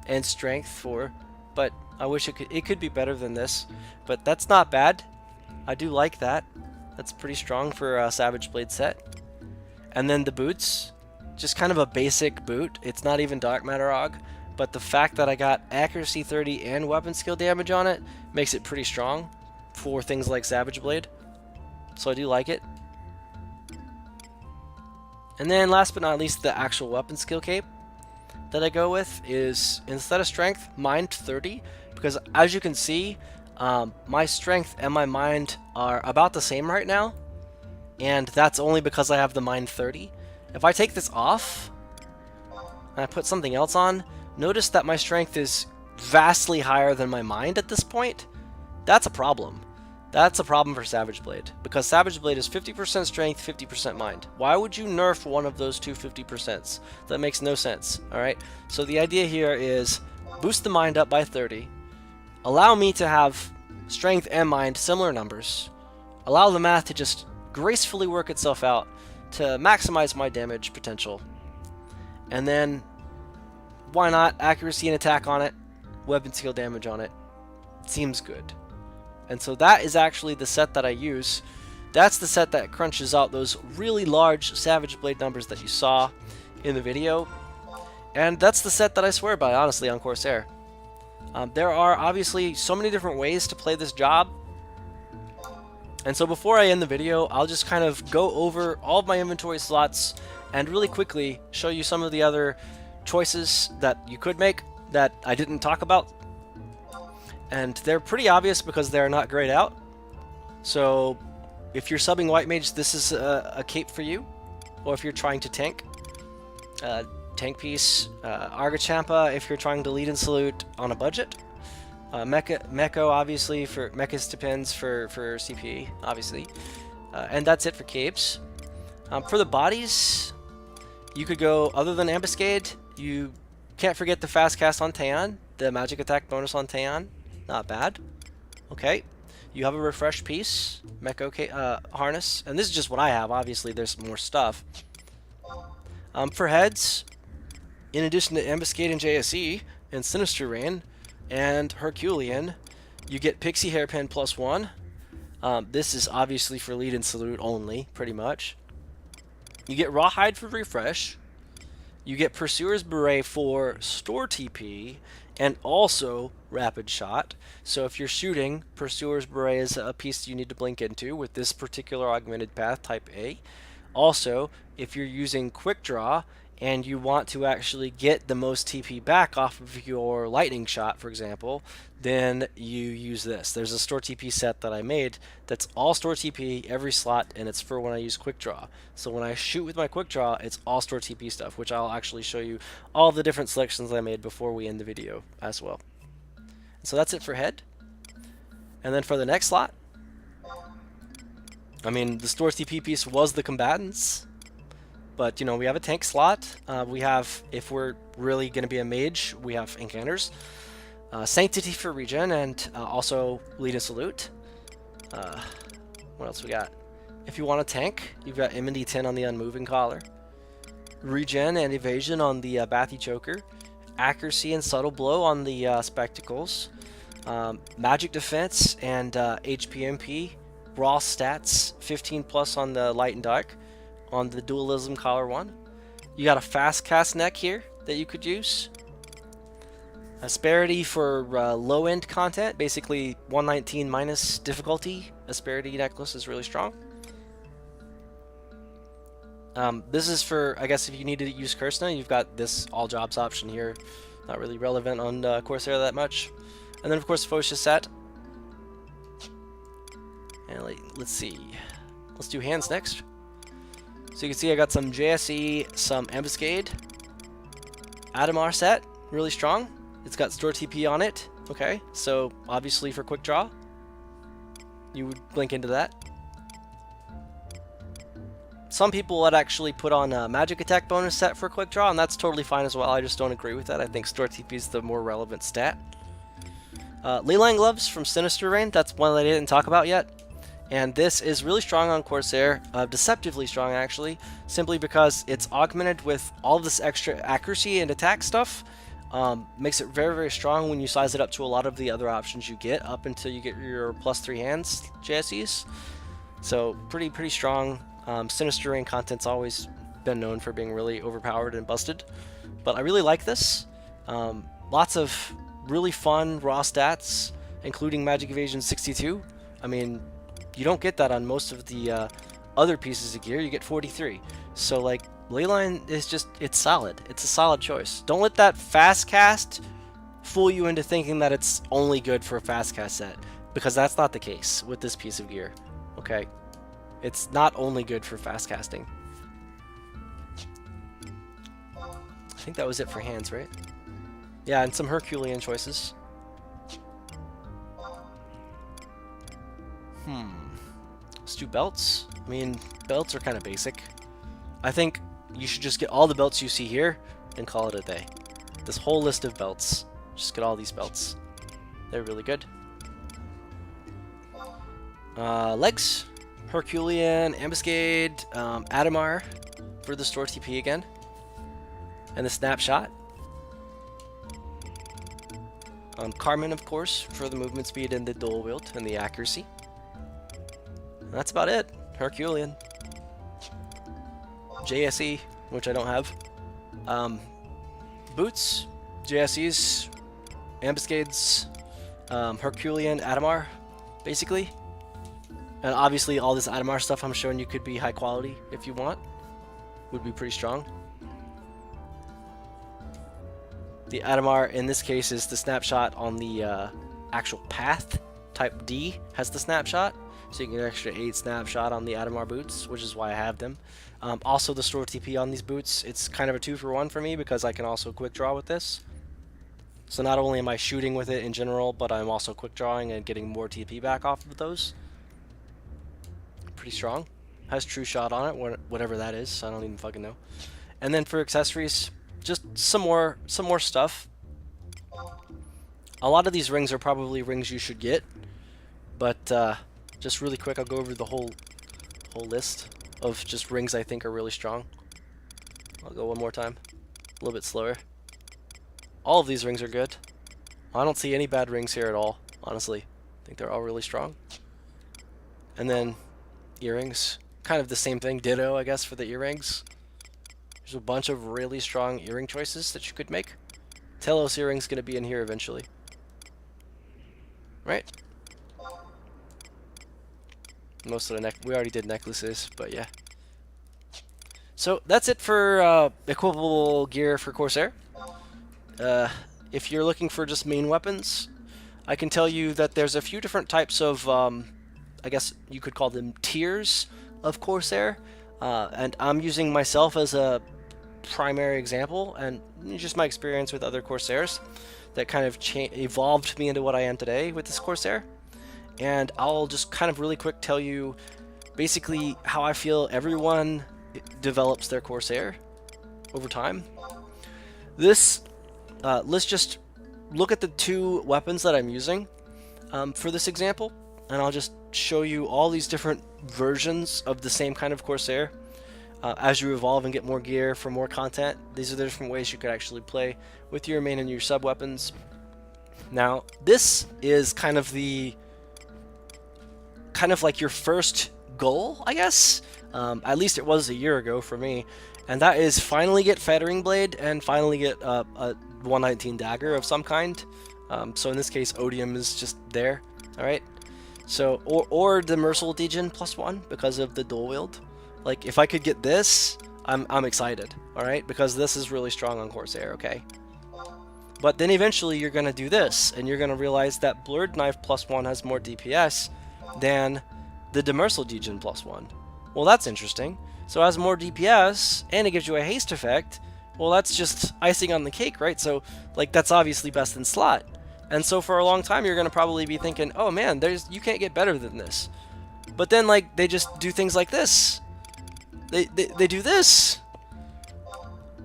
[SPEAKER 1] and strength 4, but I wish it could be better than this, but that's not bad. I do like that. That's pretty strong for a Savage Blade set. And then the boots, just kind of a basic boot. It's not even Dark Matter Aug, but the fact that I got accuracy 30 and weapon skill damage on it makes it pretty strong for things like Savage Blade. So I do like it. And then last but not least, the actual weapon skill cape that I go with is, instead of strength, mind 30, because as you can see, my strength and my mind are about the same right now, and that's only because I have the mind 30. If I take this off and I put something else on, notice that my strength is vastly higher than my mind at this point. That's a problem. That's a problem for Savage Blade, because Savage Blade is 50% strength, 50% mind. Why would you nerf one of those two 50%? That makes no sense, alright? So the idea here is boost the mind up by 30, allow me to have strength and mind similar numbers, allow the math to just gracefully work itself out to maximize my damage potential, and then why not accuracy and attack on it, weapon skill damage on it. Seems good. And so that is actually the set that I use. That's the set that crunches out those really large Savage Blade numbers that you saw in the video. And that's the set that I swear by, honestly, on Corsair. There are obviously so many different ways to play this job. And so before I end the video, I'll just kind of go over all of my inventory slots and really quickly show you some of the other choices that you could make that I didn't talk about. And they're pretty obvious because they're not grayed out. So if you're subbing White Mage, this is a cape for you. Or if you're trying to tank, tank piece. Argachampa if you're trying to lead and salute on a budget. Meko obviously for Mechas depends for CP, obviously. And that's it for capes. For the bodies, you could go, other than Ambuscade, you can't forget the fast cast on Teon, the magic attack bonus on Teon. Not bad. Okay. You have a refresh piece, Meko harness, and this is just what I have. Obviously, there's more stuff. For heads, in addition to Ambuscade and JSE, and Sinister Rain, and Herculean, you get Pixie Hairpin +1. This is obviously for lead and salute only, pretty much. You get Rawhide for refresh. You get Pursuer's Beret for store TP, and also Rapid Shot. So if you're shooting, Pursuer's Beret is a piece you need to blink into with this particular augmented path, type A. Also, if you're using Quick Draw and you want to actually get the most TP back off of your Lightning Shot, for example, then you use this. There's a store TP set that I made that's all store TP, every slot, and it's for when I use Quick Draw. So when I shoot with my Quick Draw, it's all store TP stuff, which I'll actually show you all the different selections I made before we end the video as well. So that's it for head. And then for the next slot, I mean, the store TP piece was the combatants. But, you know, we have a tank slot. We have, if we're really going to be a mage, we have Encounters. Sanctity for regen, and also lead and salute. What else we got? If you want to tank, you've got Immunity 10 on the Unmoving Collar. Regen and evasion on the Bathy Choker. Accuracy and Subtle Blow on the Spectacles. Magic defense and HPMP. Raw stats, 15 plus on the Light and Dark. On the Dualism Collar 1. You got a fast cast neck here that you could use. Asperity for low-end content, basically 119 minus difficulty. Asperity necklace is really strong. This is for, I guess, if you need to use Kursna, you've got this all jobs option here. Not really relevant on Corsair that much. And then, of course, Fosha set. And let's see. Let's do hands next. So you can see I got some JSE, some Ambuscade. Adamar set, really strong. It's got store TP on it. Okay, so obviously for quick draw, you would blink into that. Some people would actually put on a magic attack bonus set for quick draw, and that's totally fine as well. I just don't agree with that. I think store TP is the more relevant stat. Leyline Gloves from Sinister Reign, that's one that I didn't talk about yet. And this is really strong on Corsair, deceptively strong actually, simply because it's augmented with all this extra accuracy and attack stuff. Makes it very, very strong when you size it up to a lot of the other options you get up until you get your +3 hands JSEs. So pretty strong. Sinister Reign content's always been known for being really overpowered and busted, but I really like this. Lots of really fun raw stats, including Magic Evasion 62. I mean, you don't get that on most of the other pieces of gear. You get 43. So like, Leyline is just, it's solid. It's a solid choice. Don't let that fast cast fool you into thinking that it's only good for a fast cast set, because that's not the case with this piece of gear. Okay, it's not only good for fast casting. I think that was it for hands, right? Yeah, and some Herculean choices. Let's do belts. I mean, belts are kind of basic. I think you should just get all the belts you see here and call it a day. This whole list of belts. Just get all these belts. They're really good. Legs. Herculean, Ambuscade, Adamar for the store TP again. And the snapshot. Carmen, of course, for the movement speed and the dual wield and the accuracy. And that's about it. Herculean. JSE, which I don't have. Boots, JSEs, Ambuscades, Herculean, Adamar, basically. And obviously all this Adamar stuff I'm showing you could be high quality if you want. Would be pretty strong. The Adamar in this case is the snapshot on the actual path. Type D has the snapshot. So you can get an extra 8 snapshot on the Adamar boots, which is why I have them. Also the store TP on these boots, it's kind of a 2-for-1 for me because I can also quick draw with this. So not only am I shooting with it in general, but I'm also quick drawing and getting more TP back off of those. Pretty strong. Has true shot on it, whatever that is, I don't even fucking know. And then for accessories, just some more stuff. A lot of these rings are probably rings you should get, but just really quick, I'll go over the whole list of just rings I think are really strong. I'll go one more time, a little bit slower. All of these rings are good. I don't see any bad rings here at all, honestly. I think they're all really strong. And then earrings, kind of the same thing, ditto I guess for the earrings. There's a bunch of really strong earring choices that you could make. Telos earring's gonna be in here eventually. Right? Most of the we already did necklaces, but yeah. So that's it for equipable gear for Corsair. If you're looking for just main weapons, I can tell you that there's a few different types of, I guess you could call them tiers of Corsair. And I'm using myself as a primary example, and just my experience with other Corsairs that kind of evolved me into what I am today with this Corsair. And I'll just kind of really quick tell you basically how I feel everyone develops their Corsair over time. This, let's just look at the 2 weapons that I'm using for this example, and I'll just show you all these different versions of the same kind of Corsair. As you evolve and get more gear for more content, these are the different ways you could actually play with your main and your sub weapons. Now, this is kind of like your first goal, I guess. At least it was a year ago for me, and that is finally get Fettering Blade and finally get a 119 dagger of some kind. So in this case, Odium is just there. All right. So or the Merciful Degen +1 because of the dual wield. Like if I could get this, I'm excited. All right, because this is really strong on Corsair. Okay. But then eventually you're gonna do this, and you're gonna realize that Blurred Knife +1 has more DPS than the Demersal degen +1. Well, that's interesting. So it has more DPS, and it gives you a haste effect. Well, that's just icing on the cake, right? So, like, that's obviously best in slot. And so for a long time, you're going to probably be thinking, oh man, you can't get better than this. But then, like, they just do things like this. They do this.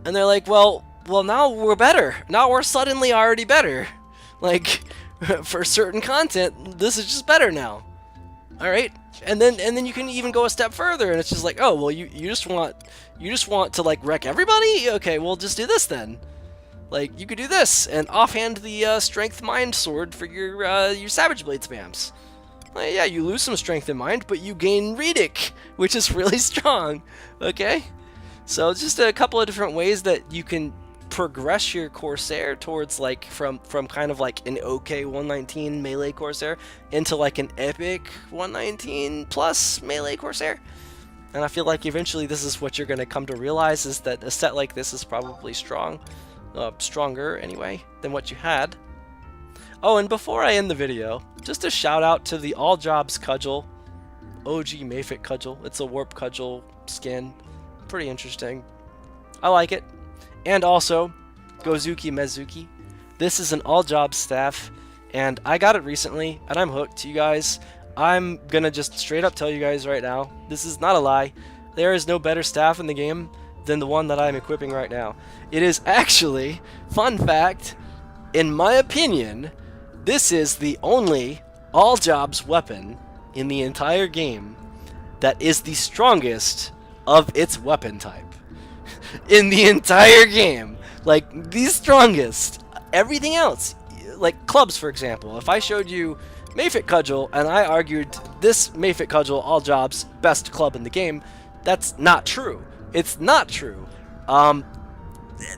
[SPEAKER 1] And they're like, well, now we're better. Now we're suddenly already better. Like, for certain content, this is just better now. All right? And then you can even go a step further, and it's just like, oh, well, you just want to, like, wreck everybody? Okay, well, just do this then. Like, you could do this and offhand the Strength Mind Sword for your Savage Blade spams. Yeah, you lose some Strength in Mind, but you gain Raetic, which is really strong. Okay? So just a couple of different ways that you can progress your Corsair towards, like, from kind of like an okay 119 melee Corsair into like an epic 119 plus melee Corsair. And I feel like eventually this is what you're going to come to realize, is that a set like this is probably stronger anyway than what you had. Oh, and before I end the video, just a shout out to the All Jobs Cudgel, OG Mayfit Cudgel. It's a Warp Cudgel skin. Pretty interesting. I like it. And also, Gozuki Mezuki. This is an All Jobs staff, and I got it recently, and I'm hooked, you guys. I'm gonna just straight up tell you guys right now, this is not a lie. There is no better staff in the game than the one that I'm equipping right now. It is actually, fun fact, in my opinion, this is the only All Jobs weapon in the entire game that is the strongest of its weapon type. In the entire game. Like, the strongest. Everything else, like clubs, for example. If I showed you Mayfit Cudgel and I argued this Mayfit Cudgel All Jobs best club in the game, that's not true. It's not true.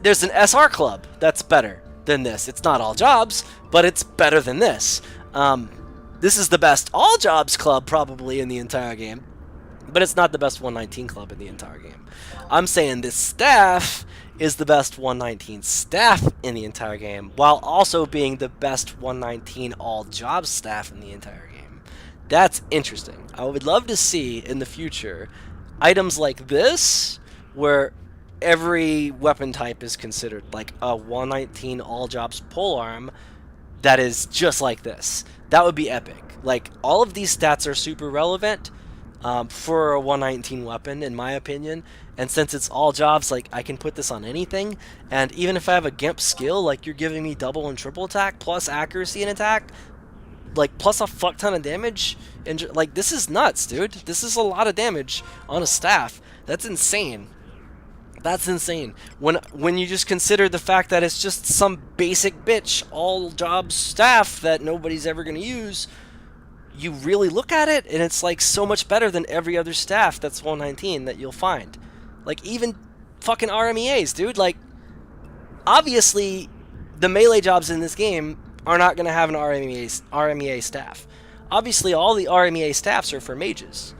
[SPEAKER 1] There's an SR club that's better than this. It's not All Jobs, but it's better than this. This is the best All Jobs club probably in the entire game, but it's not the best 119 club in the entire game. I'm saying this staff is the best 119 staff in the entire game, while also being the best 119 All Jobs staff in the entire game. That's interesting. I would love to see in the future items like this, where every weapon type is considered, like a 119 All Jobs polearm that is just like this. That would be epic. Like, all of these stats are super relevant for a 119 weapon, in my opinion. And since it's All Jobs, like, I can put this on anything. And even if I have a Gimp skill, like, you're giving me double and triple attack, plus accuracy and attack, like, plus a fuck ton of damage. And, like, this is nuts, dude. This is a lot of damage on a staff. That's insane. That's insane. When you just consider the fact that it's just some basic bitch All Jobs staff that nobody's ever going to use, you really look at it, and it's, like, so much better than every other staff that's 119 that you'll find. Like, even fucking RMEAs, dude. Like, obviously, the melee jobs in this game are not going to have an RMEA staff. Obviously, all the RMEA staffs are for mages.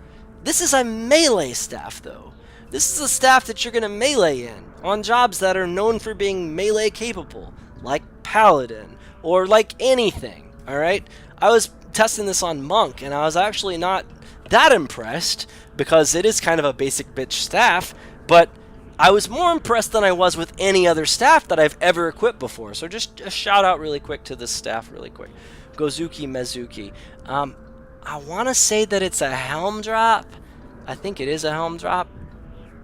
[SPEAKER 1] This is a melee staff, though. This is a staff that you're going to melee in on jobs that are known for being melee capable, like Paladin, or like anything, alright? I was testing this on Monk, and I was actually not that impressed, because it is kind of a basic bitch staff, but I was more impressed than I was with any other staff that I've ever equipped before. So just a shout out really quick to this staff really quick. Gozuki Mezuki. I want to say that it's a helm drop. I think it is a helm drop.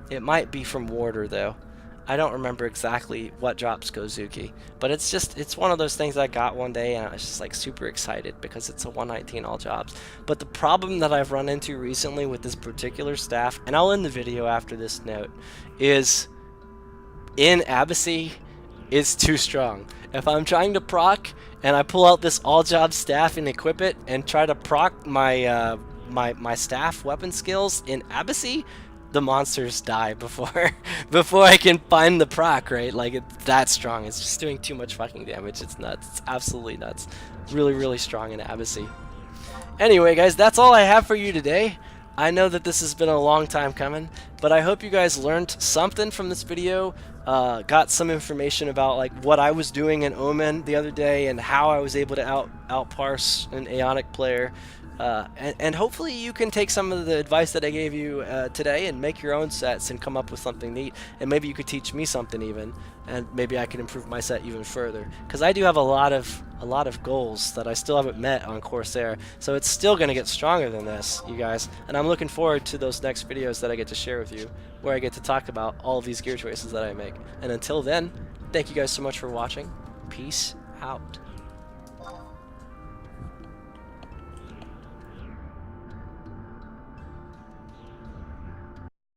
[SPEAKER 1] It might be from Warder, though. I don't remember exactly what drops Gozuki, but it's one of those things I got one day, and I was just like super excited because it's a 119 All Jobs. But the problem that I've run into recently with this particular staff, and I'll end the video after this note, is in Ambuscade, it's too strong. If I'm trying to proc and I pull out this All Jobs staff and equip it and try to proc my my staff weapon skills in Ambuscade, the monsters die before I can find the proc, right? Like, it's that strong. It's just doing too much fucking damage. It's nuts. It's absolutely nuts. Really, really strong in Ambuscade. Anyway, guys, that's all I have for you today. I know that this has been a long time coming, but I hope you guys learned something from this video. Got some information about, like, what I was doing in Omen the other day and how I was able to outparse an Aeonic player. And hopefully you can take some of the advice that I gave you today and make your own sets and come up with something neat. And maybe you could teach me something even, and maybe I can improve my set even further. Because I do have a lot of goals that I still haven't met on Corsair, so it's still going to get stronger than this, you guys. And I'm looking forward to those next videos that I get to share with you, where I get to talk about all of these gear choices that I make. And until then, thank you guys so much for watching. Peace out.